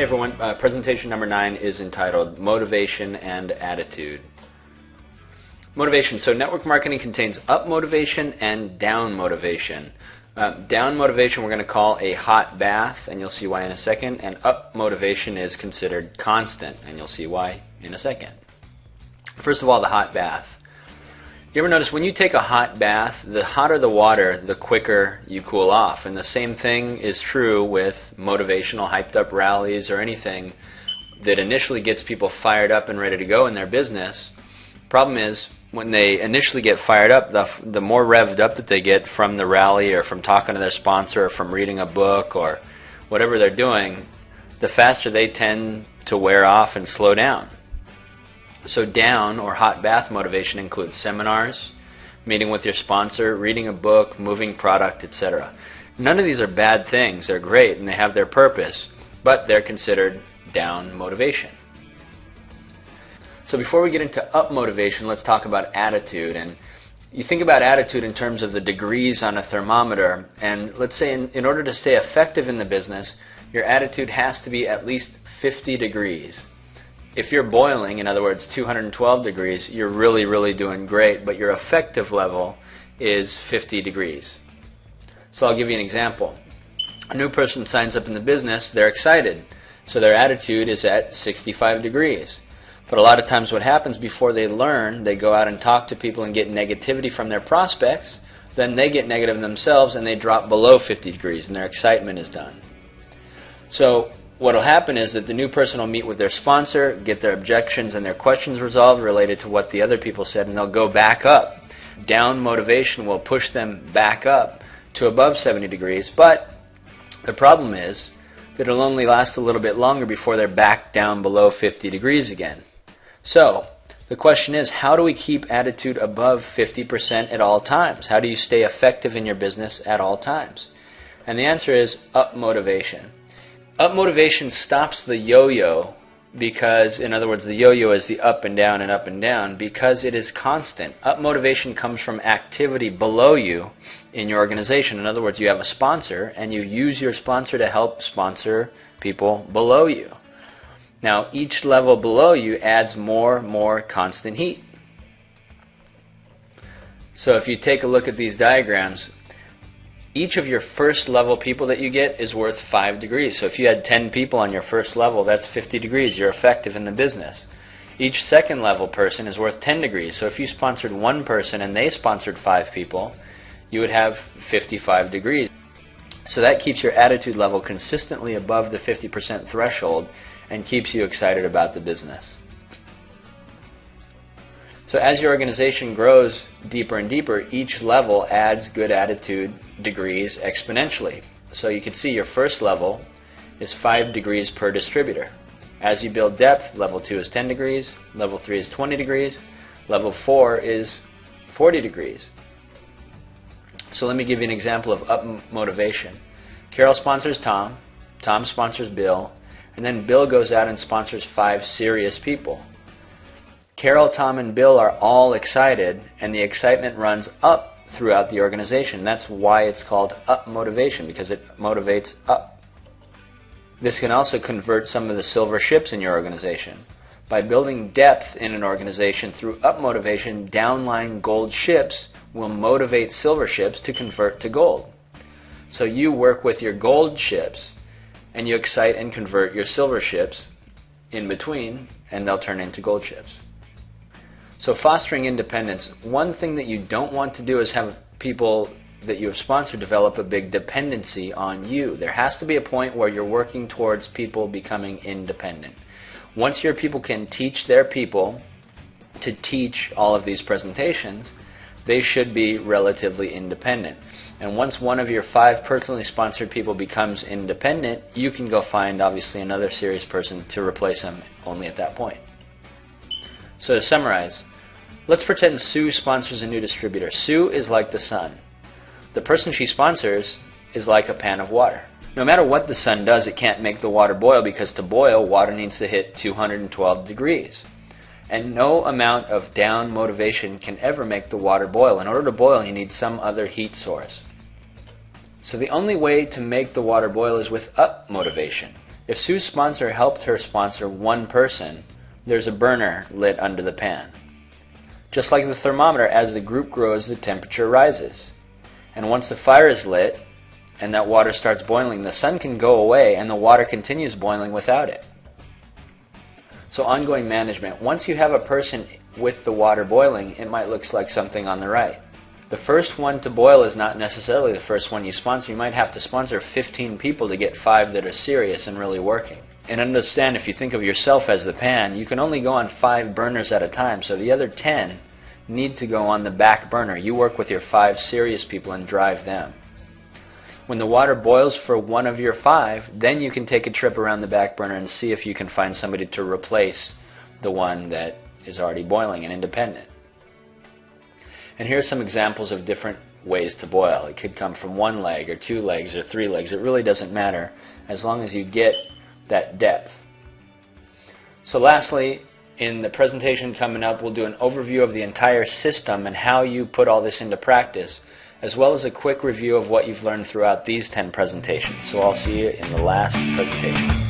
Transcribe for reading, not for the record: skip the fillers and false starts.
Hey everyone, presentation number 9 is entitled Motivation and Attitude. Motivation. So network marketing contains up motivation and down motivation. Down motivation we're going to call a hot bath, and you'll see why in a second, and up motivation is considered constant, and you'll see why in a second. First of all, the hot bath. You ever notice when you take a hot bath, the hotter the water, the quicker you cool off. And the same thing is true with motivational, hyped up rallies or anything that initially gets people fired up and ready to go in their business. Problem is, when they initially get fired up, the more revved up that they get from the rally or from talking to their sponsor or from reading a book or whatever they're doing, the faster they tend to wear off and slow down. So down or hot bath motivation includes seminars, meeting with your sponsor, reading a book, moving product, etc. None of these are bad things. They're great and they have their purpose, but they're considered down motivation. So before we get into up motivation, let's talk about attitude. And you think about attitude in terms of the degrees on a thermometer, and let's say in order to stay effective in the business, your attitude has to be at least 50 degrees. If you're boiling, in other words 212 degrees, you're really doing great, but your effective level is 50 degrees. So I'll give you an example. A new person signs up in the business, they're excited, so their attitude is at 65 degrees. But a lot of times what happens before they learn, they go out and talk to people and get negativity from their prospects, then they get negative themselves and they drop below 50 degrees and their excitement is done. So what will happen is that the new person will meet with their sponsor, get their objections and their questions resolved related to what the other people said, and they'll go back up. Down motivation will push them back up to above 70 degrees, but the problem is that it'll only last a little bit longer before they're back down below 50 degrees again. So the question is, how do we keep attitude above 50% at all times? How do you stay effective in your business at all times? And the answer is up motivation. Up motivation stops the yo-yo because, in other words, the yo-yo is the up and down, because it is constant. Up motivation comes from activity below you in your organization. In other words, you have a sponsor and you use your sponsor to help sponsor people below you. Now, each level below you adds more constant heat. So if you take a look at these diagrams, each of your first level people that you get is worth 5 degrees. So if you had 10 people on your first level, that's 50 degrees. You're effective in the business. Each second level person is worth 10 degrees. So if you sponsored one person and they sponsored 5 people, you would have 55 degrees. So that keeps your attitude level consistently above the 50% threshold and keeps you excited about the business. So as your organization grows deeper and deeper, each level adds good attitude degrees exponentially. So you can see your first level is 5 degrees per distributor. As you build depth, level 2 is 10 degrees, level 3 is 20 degrees, level 4 is 40 degrees. So let me give you an example of up motivation. Carol sponsors Tom, Tom sponsors Bill, and then Bill goes out and sponsors 5 serious people. Carol, Tom, and Bill are all excited, and the excitement runs up throughout the organization. That's why it's called up motivation, because it motivates up. This can also convert some of the silver ships in your organization. By building depth in an organization through up motivation, downline gold ships will motivate silver ships to convert to gold. So you work with your gold ships, and you excite and convert your silver ships in between, and they'll turn into gold ships. So fostering independence, one thing that you don't want to do is have people that you have sponsored develop a big dependency on you. There has to be a point where you're working towards people becoming independent. Once your people can teach their people to teach all of these presentations, they should be relatively independent. And once one of your 5 personally sponsored people becomes independent, you can go find, obviously, another serious person to replace them only at that point. So to summarize, let's pretend Sue sponsors a new distributor. Sue is like the sun. The person she sponsors is like a pan of water. No matter what the sun does, it can't make the water boil, because to boil, water needs to hit 212 degrees. And no amount of down motivation can ever make the water boil. In order to boil, you need some other heat source. So the only way to make the water boil is with up motivation. If Sue's sponsor helped her sponsor one person, there's a burner lit under the pan. Just like the thermometer, as the group grows, the temperature rises. And once the fire is lit and that water starts boiling, the sun can go away and the water continues boiling without it. So ongoing management. Once you have a person with the water boiling, it might look like something on the right. The first one to boil is not necessarily the first one you sponsor. You might have to sponsor 15 people to get 5 that are serious and really working. And understand, if you think of yourself as the pan, you can only go on 5 burners at a time, so the other 10 need to go on the back burner. You work with your 5 serious people and drive them. When the water boils for one of your 5, then you can take a trip around the back burner and see if you can find somebody to replace the one that is already boiling and independent. And here are some examples of different ways to boil. It could come from 1 leg or 2 legs or 3 legs. It really doesn't matter as long as you get that depth. So lastly, in the presentation coming up, we'll do an overview of the entire system and how you put all this into practice, as well as a quick review of what you've learned throughout these 10 presentations. So I'll see you in the last presentation.